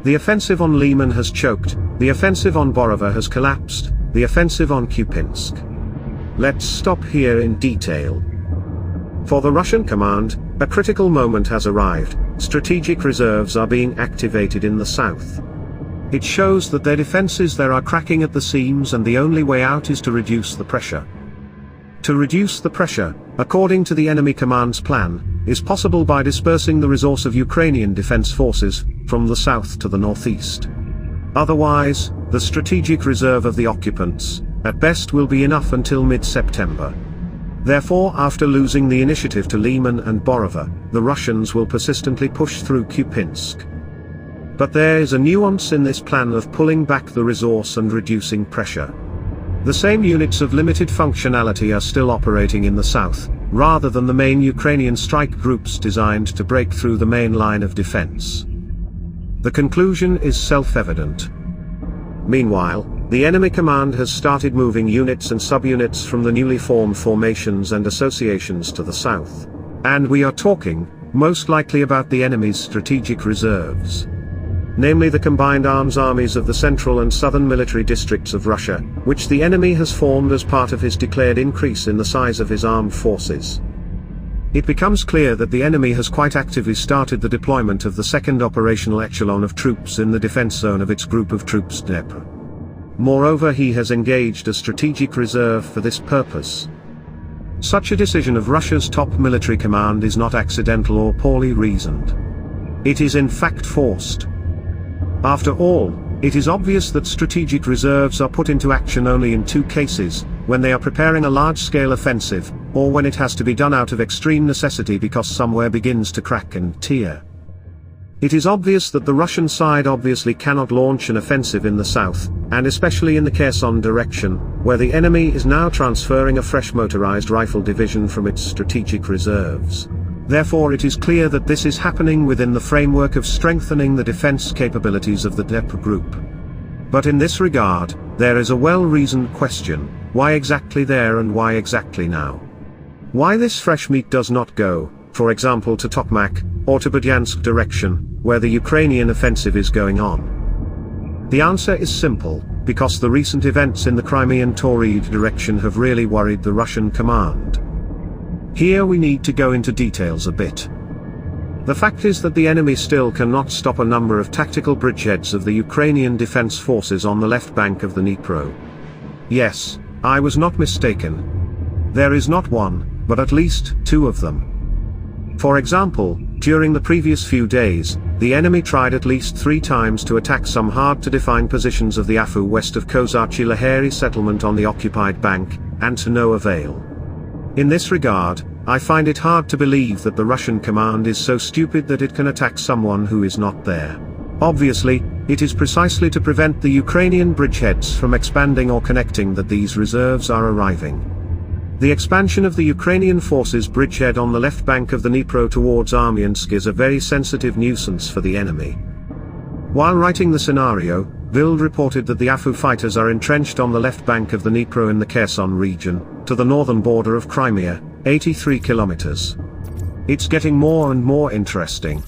The offensive on Lyman has choked, the offensive on Borova has collapsed, the offensive on Kupinsk. Let's stop here in detail. For the Russian command, a critical moment has arrived. Strategic reserves are being activated in the south. It shows that their defenses there are cracking at the seams, and the only way out is to reduce the pressure. To reduce the pressure, according to the enemy command's plan, is possible by dispersing the resource of Ukrainian defense forces from the south to the northeast. Otherwise, the strategic reserve of the occupants, at best, will be enough until mid-September. Therefore, after losing the initiative to Lyman and Borova, the Russians will persistently push through Kupinsk. But there is a nuance in this plan of pulling back the resource and reducing pressure. The same units of limited functionality are still operating in the south, rather than the main Ukrainian strike groups designed to break through the main line of defense. The conclusion is self-evident. Meanwhile, the enemy command has started moving units and subunits from the newly formed formations and associations to the south. And we are talking, most likely, about the enemy's strategic reserves. Namely the combined arms armies of the central and southern military districts of Russia, which the enemy has formed as part of his declared increase in the size of his armed forces. It becomes clear that the enemy has quite actively started the deployment of the second operational echelon of troops in the defense zone of its group of troops Dnepr. Moreover, he has engaged a strategic reserve for this purpose. Such a decision of Russia's top military command is not accidental or poorly reasoned. It is in fact forced. After all, it is obvious that strategic reserves are put into action only in two cases: when they are preparing a large-scale offensive, or when it has to be done out of extreme necessity because somewhere begins to crack and tear. It is obvious that the Russian side obviously cannot launch an offensive in the south, and especially in the Kherson direction, where the enemy is now transferring a fresh motorized rifle division from its strategic reserves. Therefore, it is clear that this is happening within the framework of strengthening the defense capabilities of the Dnepr group. But in this regard, there is a well-reasoned question: why exactly there and why exactly now? Why this fresh meat does not go, for example, to Tokmak, or to Berdyansk direction, where the Ukrainian offensive is going on? The answer is simple: because the recent events in the Crimean Tauride direction have really worried the Russian command. Here we need to go into details a bit. The fact is that the enemy still cannot stop a number of tactical bridgeheads of the Ukrainian defense forces on the left bank of the Dnipro. Yes, I was not mistaken. There is not one, but at least two of them. For example, during the previous few days, the enemy tried at least 3 times to attack some hard-to-define positions of the Afu west of Kozachi-Laheri settlement on the occupied bank, and to no avail. In this regard, I find it hard to believe that the Russian command is so stupid that it can attack someone who is not there. Obviously, it is precisely to prevent the Ukrainian bridgeheads from expanding or connecting that these reserves are arriving. The expansion of the Ukrainian forces bridgehead on the left bank of the Dnipro towards Armyansk is a very sensitive nuisance for the enemy. While writing the scenario, Bild reported that the Afu fighters are entrenched on the left bank of the Dnipro in the Kherson region, to the northern border of Crimea, 83 kilometers. It's getting more and more interesting.